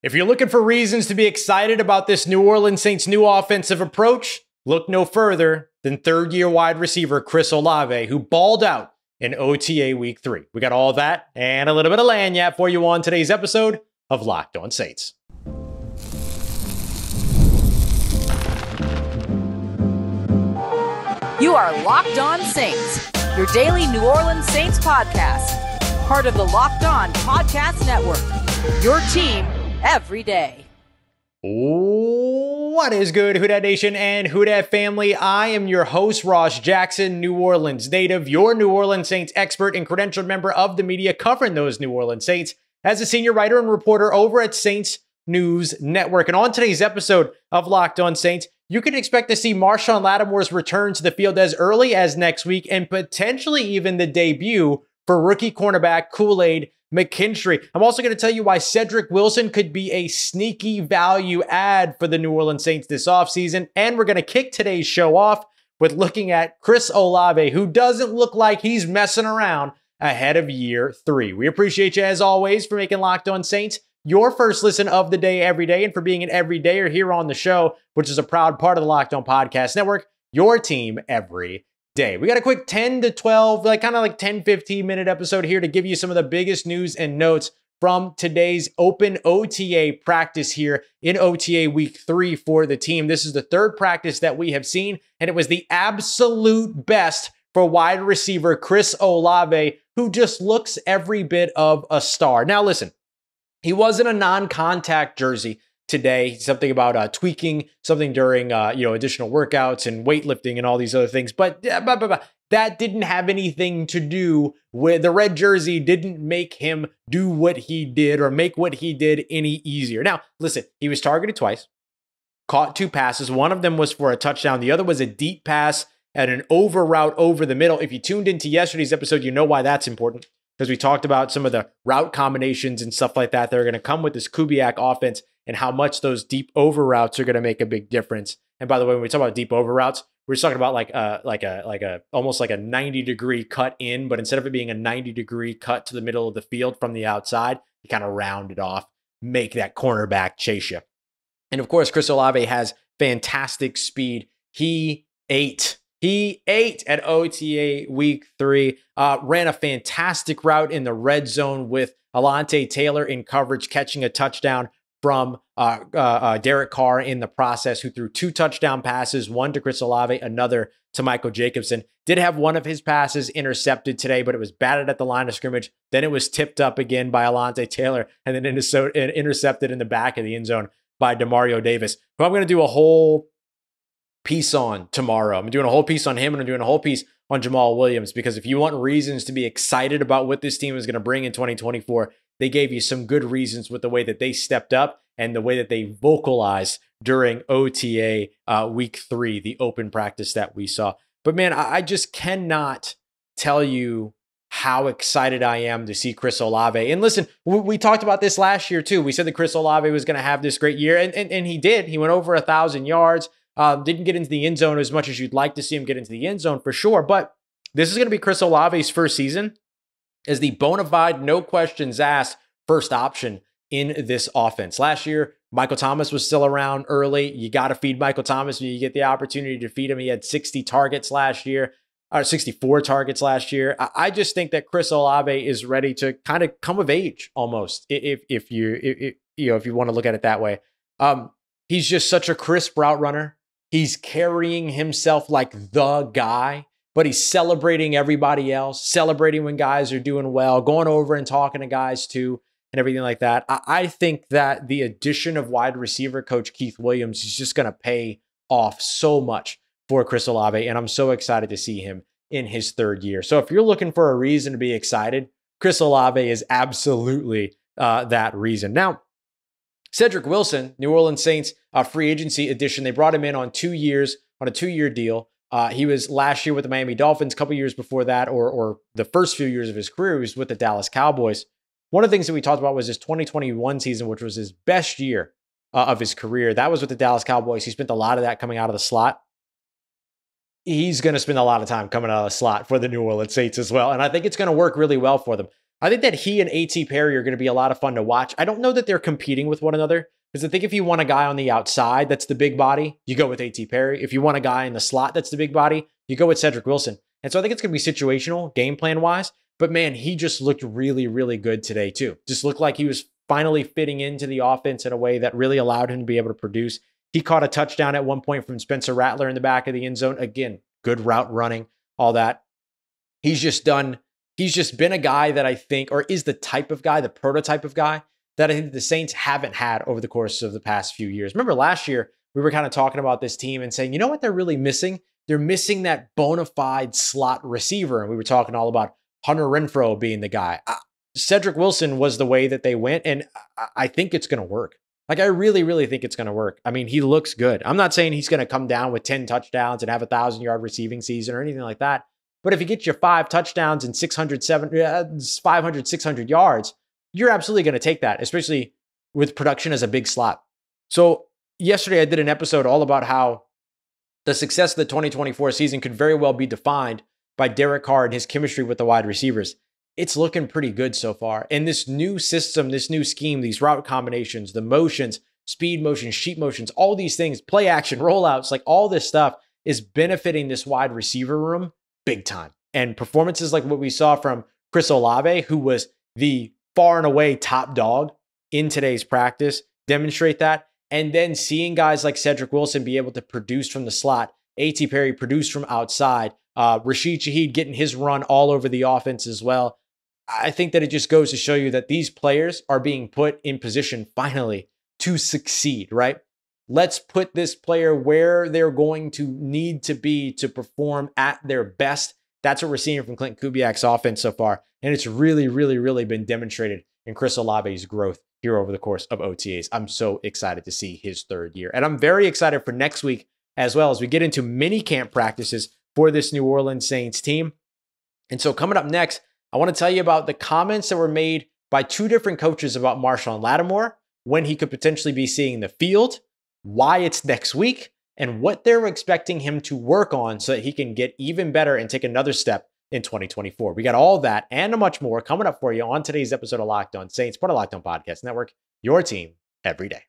If you're looking for reasons to be excited about this New Orleans Saints new offensive approach, look no further than third-year wide receiver Chris Olave, who balled out in OTA Week 3. We got all that and a little bit of lagniappe for you on today's episode of Locked On Saints. You are Locked On Saints, your daily New Orleans Saints podcast, part of the Locked On Podcast Network, your team every day. What is good, Who Dat Nation and Who Dat family? I am your host, Ross Jackson, New Orleans native, your New Orleans Saints expert and credentialed member of the media covering those New Orleans Saints as a senior writer and reporter over at Saints News Network. And on today's episode of Locked On Saints, you can expect to see Marshon Lattimore's return to the field as early as next week and potentially even the debut for rookie cornerback Kool-Aid McKinstry. I'm also going to tell you why Cedrick Wilson could be a sneaky value add for the New Orleans Saints this offseason. And we're going to kick today's show off with looking at Chris Olave, who doesn't look like he's messing around ahead of year 3. We appreciate you, as always, for making Locked On Saints your first listen of the day every day, and for being an everydayer here on the show, which is a proud part of the Locked On Podcast Network, your team every day. We got a quick 10 to 12, kind of 10, 15 minute episode here to give you some of the biggest news and notes from today's open OTA practice here in OTA Week 3 for the team. This is the third practice that we have seen, and it was the absolute best for wide receiver Chris Olave, who just looks every bit of a star. Now, listen, he was in a non-contact jersey today, something about tweaking something during additional workouts and weightlifting and all these other things. But that didn't have anything to do with the red jersey. Didn't make him do what he did or make what he did any easier. Now, listen, he was targeted twice, caught 2 passes. One of them was for a touchdown. The other was a deep pass at an over route over the middle. If you tuned into yesterday's episode, you know why that's important, because we talked about some of the route combinations and stuff like that that are going to come with this Kubiak offense and how much those deep over routes are going to make a big difference. And by the way, when we talk about deep over routes, we're just talking about almost like a 90-degree cut in, but instead of it being a 90-degree cut to the middle of the field from the outside, you kind of round it off, make that cornerback chase you. And of course, Chris Olave has fantastic speed. He ate at OTA Week 3, ran a fantastic route in the red zone with Alontae Taylor in coverage, catching a touchdown from Derek Carr in the process, who threw 2 touchdown passes, one to Chris Olave, another to Michael Jacobson. Did have one of his passes intercepted today, but it was batted at the line of scrimmage. Then it was tipped up again by Alontae Taylor and then intercepted in the back of the end zone by Demario Davis, who I'm going to do a whole piece on tomorrow. I'm doing a whole piece on him, and I'm doing a whole piece on Jamal Williams, because if you want reasons to be excited about what this team is going to bring in 2024, they gave you some good reasons with the way that they stepped up and the way that they vocalized during OTA Week 3, the open practice that we saw. But man, I just cannot tell you how excited I am to see Chris Olave. And listen, we talked about this last year too. We said that Chris Olave was going to have this great year, and he did. He went over 1,000 yards. Didn't get into the end zone as much as you'd like to see him get into the end zone for sure. But this is going to be Chris Olave's first season as the bona fide, no questions asked, first option in this offense. Last year, Michael Thomas was still around early. You got to feed Michael Thomas when you get the opportunity to feed him. He had 60 targets last year, or 64 targets last year. I just think that Chris Olave is ready to kind of come of age almost, if you want to look at it that way. He's just such a crisp route runner. He's carrying himself like the guy, but he's celebrating everybody else, celebrating when guys are doing well, going over and talking to guys too, and everything like that. I think that the addition of wide receiver coach Keith Williams is just going to pay off so much for Chris Olave, and I'm so excited to see him in his 3rd year. So if you're looking for a reason to be excited, Chris Olave is absolutely that reason. Now, Cedrick Wilson, New Orleans Saints free agency addition. They brought him in on 2 years, on a 2-year deal. He was last year with the Miami Dolphins, a couple years before that, or the first few years of his career, he was with the Dallas Cowboys. One of the things that we talked about was his 2021 season, which was his best year of his career. That was with the Dallas Cowboys. He spent a lot of that coming out of the slot. He's going to spend a lot of time coming out of the slot for the New Orleans Saints as well. And I think it's going to work really well for them. I think that he and A.T. Perry are going to be a lot of fun to watch. I don't know that they're competing with one another, because I think if you want a guy on the outside that's the big body, you go with A.T. Perry. If you want a guy in the slot that's the big body, you go with Cedrick Wilson. And so I think it's going to be situational, game plan wise. But man, he just looked really, really good today too. Just looked like he was finally fitting into the offense in a way that really allowed him to be able to produce. He caught a touchdown at one point from Spencer Rattler in the back of the end zone. Again, good route running, all that. He's just been a guy that I think, or is the type of guy, the prototype of guy that I think the Saints haven't had over the course of the past few years. Remember last year, we were kind of talking about this team and saying, you know what they're really missing? They're missing that bona fide slot receiver. And we were talking all about Hunter Renfrow being the guy. Cedrick Wilson was the way that they went, and I think it's going to work. Like, I really, really think it's going to work. I mean, he looks good. I'm not saying he's going to come down with 10 touchdowns and have a 1,000-yard receiving season or anything like that. But if he gets you 5 touchdowns and 500, 600 yards, you're absolutely going to take that, especially with production as a big slot. So yesterday I did an episode all about how the success of the 2024 season could very well be defined by Derek Carr and his chemistry with the wide receivers. It's looking pretty good so far. And this new system, this new scheme, these route combinations, the motions, speed motions, sheet motions, all these things, play action, rollouts, like all this stuff is benefiting this wide receiver room big time. And performances like what we saw from Chris Olave, who was the far and away top dog in today's practice, demonstrate that. And then seeing guys like Cedrick Wilson be able to produce from the slot, A.T. Perry produce from outside, Rashid Shaheed getting his run all over the offense as well. I think that it just goes to show you that these players are being put in position finally to succeed, right? Let's put this player where they're going to need to be to perform at their best. That's what we're seeing from Klint Kubiak's offense so far. And it's really, really, really been demonstrated in Chris Olave's growth here over the course of OTAs. I'm so excited to see his third year. And I'm very excited for next week as well, as we get into mini camp practices for this New Orleans Saints team. And so coming up next, I want to tell you about the comments that were made by 2 different coaches about Marshon Lattimore, when he could potentially be seeing the field, why it's next week, and what they're expecting him to work on so that he can get even better and take another step in 2024. We got all that and much more coming up for you on today's episode of Locked On Saints, part of Locked On Podcast Network, your team every day.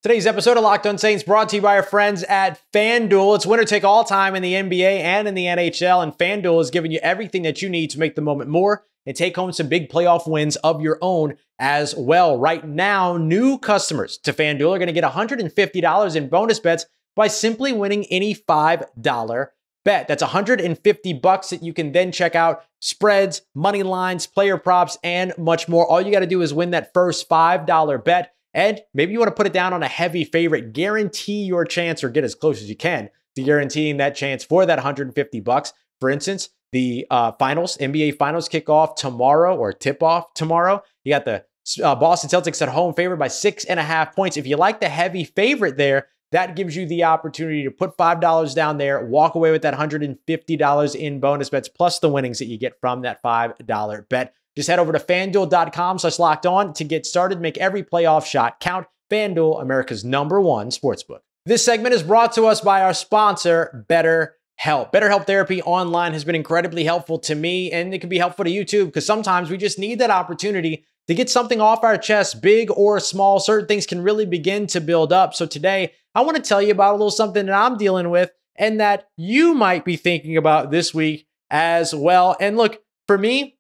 Today's episode of Locked On Saints brought to you by our friends at FanDuel. It's winner take all time in the NBA and in the NHL, and FanDuel is giving you everything that you need to make the moment more and take home some big playoff wins of your own as well. Right now, new customers to FanDuel are going to get $150 in bonus bets by simply winning any $5 bet. That's $150 that you can then check out spreads, money lines, player props, and much more. All you got to do is win that first $5 bet. And maybe you want to put it down on a heavy favorite. Guarantee your chance, or get as close as you can to guaranteeing that chance for that $150. For instance, the NBA Finals kick off tomorrow, or tip off tomorrow. You got the Boston Celtics at home, favored by 6.5 points. If you like the heavy favorite there, that gives you the opportunity to put $5 down there, walk away with that $150 in bonus bets, plus the winnings that you get from that $5 bet. Just head over to FanDuel.com/lockedon to get started. Make every playoff shot count. FanDuel, America's #1 sportsbook. This segment is brought to us by our sponsor, BetterHelp. BetterHelp Therapy Online has been incredibly helpful to me, and it can be helpful to you too, because sometimes we just need that opportunity to get something off our chest, big or small. Certain things can really begin to build up. So today, I want to tell you about a little something that I'm dealing with and that you might be thinking about this week as well. And look, for me,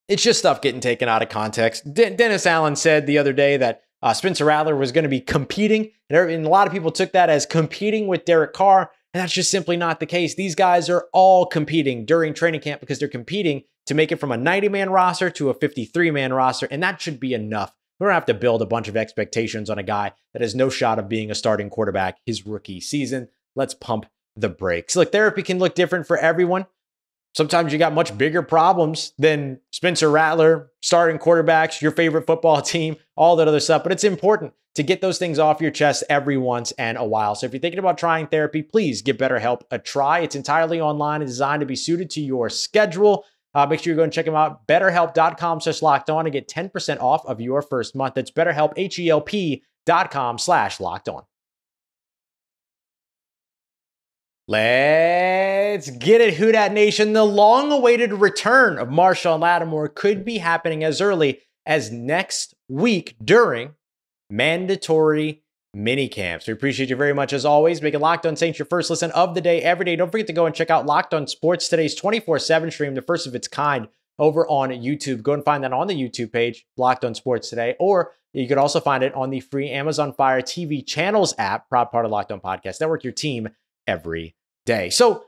it's just stuff getting taken out of context. Dennis Allen said the other day that Spencer Rattler was going to be competing, and a lot of people took that as competing with Derek Carr, and that's just simply not the case. These guys are all competing during training camp because they're competing to make it from a 90-man roster to a 53-man roster, and that should be enough. We don't have to build a bunch of expectations on a guy that has no shot of being a starting quarterback his rookie season. Let's pump the brakes. Look, therapy can look different for everyone. Sometimes you got much bigger problems than Spencer Rattler, starting quarterbacks, your favorite football team, all that other stuff. But it's important to get those things off your chest every once in a while. So if you're thinking about trying therapy, please give BetterHelp a try. It's entirely online and designed to be suited to your schedule. Make sure you go and check them out. BetterHelp.com/lockedon to get 10% off of your first month. That's BetterHelp, HELP.com/lockedon. Let's get it, Who Dat Nation. The long-awaited return of Marshon Lattimore could be happening as early as next week during mandatory minicamps. We appreciate you very much as always. Making Locked On Saints your first listen of the day every day. Don't forget to go and check out Locked On Sports Today's 24/7 stream, the first of its kind over on YouTube. Go and find that on the YouTube page, Locked On Sports Today, or you could also find it on the free Amazon Fire TV channels app, proud part of Locked On Podcast Network, your team every day. So,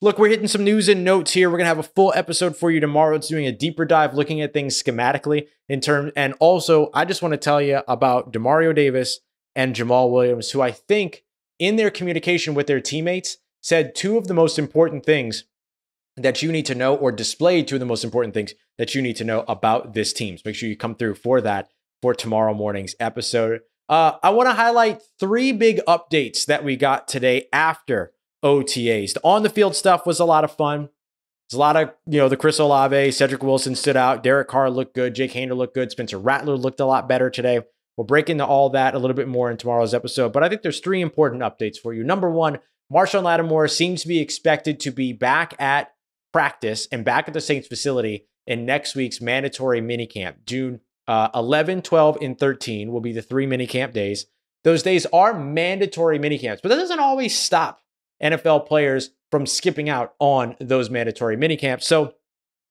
look, we're hitting some news and notes here. We're going to have a full episode for you tomorrow. It's doing a deeper dive, looking at things schematically and also I just want to tell you about Demario Davis and Jamal Williams, who I think in their communication with their teammates said two of the most important things that you need to know, or displayed two of the most important things that you need to know about this team. So make sure you come through for that for tomorrow morning's episode. I want to highlight three big updates that we got today after OTAs. The on-the-field stuff was a lot of fun. There's a lot of, the Chris Olave, Cedrick Wilson stood out. Derek Carr looked good. Jake Haener looked good. Spencer Rattler looked a lot better today. We'll break into all that a little bit more in tomorrow's episode, but I think there's three important updates for you. Number one, Marshon Lattimore seems to be expected to be back at practice and back at the Saints facility in next week's mandatory minicamp. June 11, 12, and 13 will be the 3 minicamp days. Those days are mandatory minicamps, but that doesn't always stop NFL players from skipping out on those mandatory minicamps. So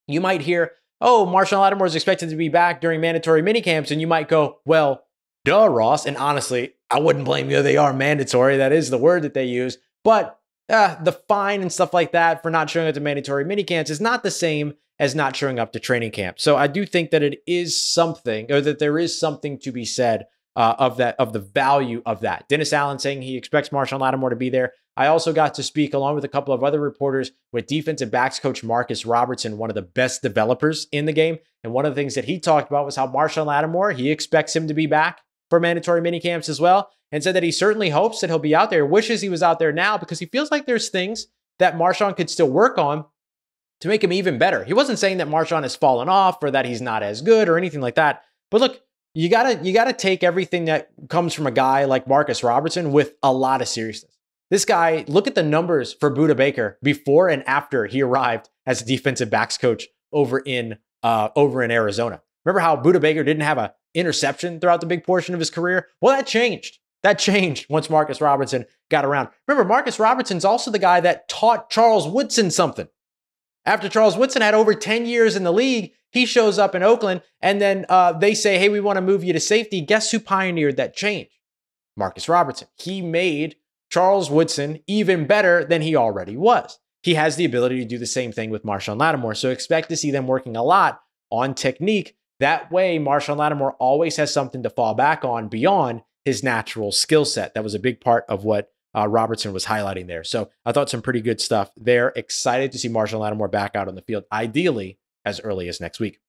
you might hear, oh, Marshon Lattimore is expected to be back during mandatory minicamps, and you might go, well, duh, Ross. And honestly, I wouldn't blame you. They are mandatory. That is the word that they use. But the fine and stuff like that for not showing up to mandatory minicamps is not the same as not showing up to training camp. So I do think that it is something, or that there is something to be said of the value of that. Dennis Allen saying he expects Marshon Lattimore to be there. I also got to speak, along with a couple of other reporters, with defensive backs coach Marcus Robertson, one of the best developers in the game. And one of the things that he talked about was how Marshon Lattimore, he expects him to be back for mandatory minicamps as well, and said that he certainly hopes that he'll be out there, wishes he was out there now, because he feels like there's things that Marshon could still work on to make him even better. He wasn't saying that Marshon has fallen off or that he's not as good or anything like that. But look, you gotta take everything that comes from a guy like Marcus Robertson with a lot of seriousness. This guy, look at the numbers for Budda Baker before and after he arrived as a defensive backs coach over in Arizona. Remember how Budda Baker didn't have an interception throughout the big portion of his career? Well, that changed. That changed once Marcus Robertson got around. Remember, Marcus Robertson's also the guy that taught Charles Woodson something. After Charles Woodson had over 10 years in the league, he shows up in Oakland, and then they say, hey, we want to move you to safety. Guess who pioneered that change? Marcus Robertson. He made Charles Woodson even better than he already was. He has the ability to do the same thing with Marshon Lattimore, so expect to see them working a lot on technique. That way, Marshon Lattimore always has something to fall back on beyond his natural skill set. That was a big part of what Robertson was highlighting there. So I thought some pretty good stuff there. Excited to see Marshon Lattimore back out on the field, ideally as early as next week.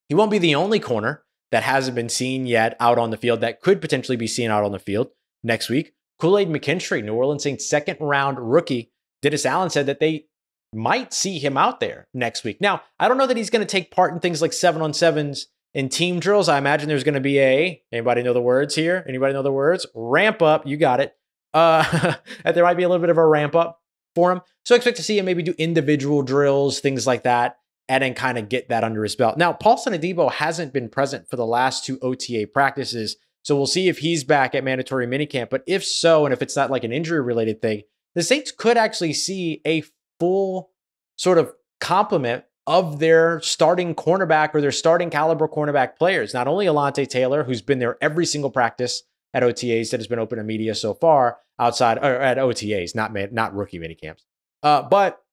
He won't be the only corner that hasn't been seen yet out on the field that could potentially be seen out on the field next week. Kool-Aid McKinstry, New Orleans Saints second-round rookie. Dennis Allen said that they might see him out there next week. Now, I don't know that he's going to take part in things like 7-on-7s and team drills. I imagine there's going to be anybody know the words here? Anybody know the words? Ramp up. You got it. There might be a little bit of a ramp up for him. So expect to see him maybe do individual drills, things like that, and then kind of get that under his belt. Now, Paulson Adebo hasn't been present for the last 2 OTA practices, so we'll see if he's back at mandatory minicamp. But if so, and if it's not like an injury-related thing, the Saints could actually see a full sort of complement of their starting cornerback or their starting caliber cornerback players. Not only Alontae Taylor, who's been there every single practice at OTAs that has been open to media so far, outside or at OTAs, not rookie minicamps, but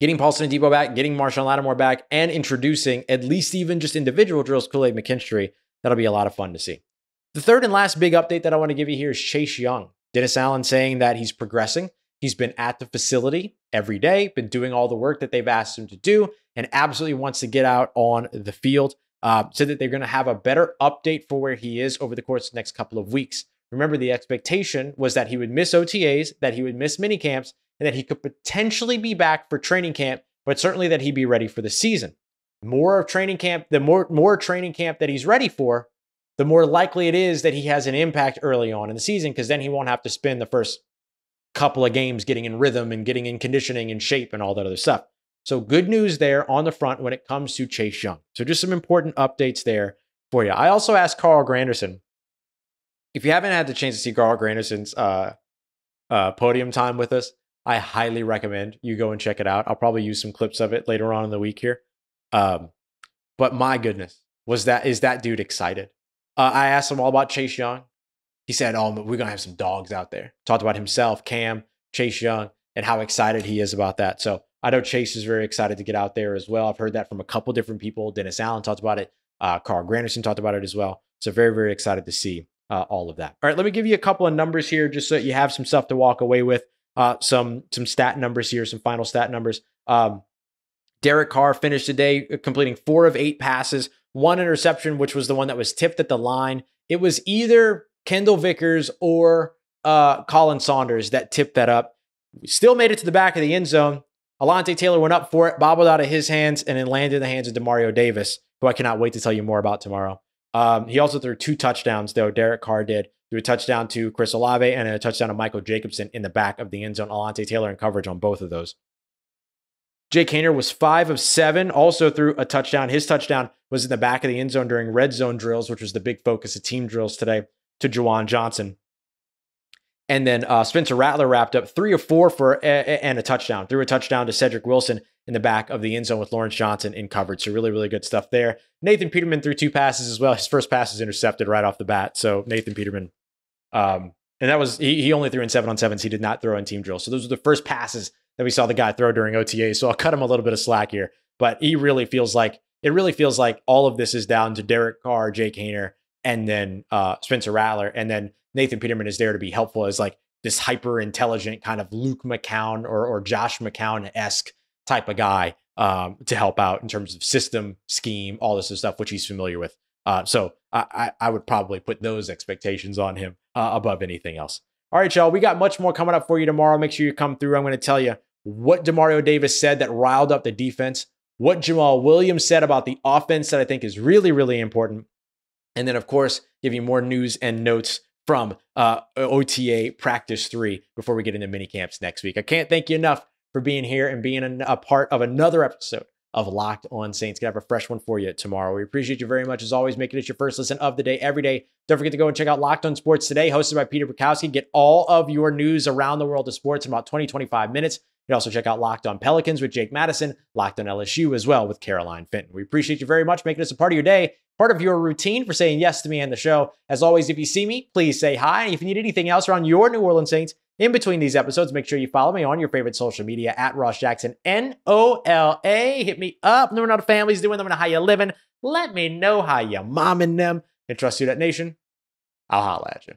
getting Paulson Adebo back, getting Marshon Lattimore back, and introducing at least even just individual drills, Kool-Aid McKinstry. That'll be a lot of fun to see. The third and last big update that I want to give you here is Chase Young. Dennis Allen saying that he's progressing. He's been at the facility every day, been doing all the work that they've asked him to do, and absolutely wants to get out on the field. So that they're going to have a better update for where he is over the course of the next couple of weeks. Remember, the expectation was that he would miss OTAs, that he would miss minicamps, and that he could potentially be back for training camp, but certainly that he'd be ready for the season. More of training camp, the more training camp that he's ready for, the more likely it is that he has an impact early on in the season, because then he won't have to spend the first couple of games getting in rhythm and getting in conditioning and shape and all that other stuff. So good news there on the front when it comes to Chase Young. So just some important updates there for you. I also asked Carl Granderson, if you haven't had the chance to see Carl Granderson's podium time with us, I highly recommend you go and check it out. I'll probably use some clips of it later on in the week here. But my goodness, is that dude excited? I asked him all about Chase Young. He said, oh, we're going to have some dogs out there. Talked about himself, Cam, Chase Young, and how excited he is about that. So I know Chase is very excited to get out there as well. I've heard that from a couple different people. Dennis Allen talked about it. Carl Granderson talked about it as well. So very, very excited to see all of that. All right, let me give you a couple of numbers here just so you have some stuff to walk away with. Some stat numbers here, some final stat numbers. Derek Carr finished today completing 4 of 8 passes, 1 interception, which was the one that was tipped at the line. It was either Kendall Vickers or Colin Saunders that tipped that up. We still made it to the back of the end zone. Alontae Taylor went up for it, bobbled out of his hands, and then landed in the hands of Demario Davis, who I cannot wait to tell you more about tomorrow. He also threw 2 touchdowns, though. Derek Carr did. Threw a touchdown to Chris Olave and a touchdown to Michael Jacobson in the back of the end zone. Alontae Taylor in coverage on both of those. Jake Haener was 5 of 7, also threw a touchdown. His touchdown was in the back of the end zone during red zone drills, which was the big focus of team drills today, to Juwan Johnson. And then Spencer Rattler wrapped up 3 of 4 and a touchdown. Threw a touchdown to Cedrick Wilson in the back of the end zone with Lawrence Johnson in coverage. So really, really good stuff there. Nathan Peterman threw 2 passes as well. His first pass was intercepted right off the bat. So Nathan Peterman, and that was, he only threw in 7-on-7s. He did not throw in team drills. So those were the first passes that we saw the guy throw during OTA. So I'll cut him a little bit of slack here. But it really feels like all of this is down to Derek Carr, Jake Haener, and then Spencer Rattler. And then Nathan Peterman is there to be helpful as like this hyper intelligent kind of Luke McCown or Josh McCown-esque type of guy to help out in terms of system, scheme, all this stuff, which he's familiar with. So I would probably put those expectations on him above anything else. All right, y'all, we got much more coming up for you tomorrow. Make sure you come through. I'm going to tell you what Demario Davis said that riled up the defense, what Jamal Williams said about the offense that I think is really, really important. And then, of course, give you more news and notes from OTA Practice 3 before we get into minicamps next week. I can't thank you enough for being here and being a part of another episode of Locked On Saints. Gonna have a fresh one for you tomorrow. We appreciate you very much as always, making it your first listen of the day every day. Don't forget to go and check out Locked On Sports Today, hosted by Peter Bukowski. Get all of your news around the world of sports in about 20-25 minutes. You can also check out Locked On Pelicans with Jake Madison, Locked On LSU as well with Caroline Fenton. We appreciate you very much making us a part of your day, part of your routine, for saying yes to me and the show. As always, if you see me, please say hi. And if you need anything else around your New Orleans Saints in between these episodes, make sure you follow me on your favorite social media at Ross Jackson, NOLA. Hit me up. Let me know how the family's doing. Let me know how you living. Let me know how you momming them. And trust Who Dat Nation. I'll holla at you.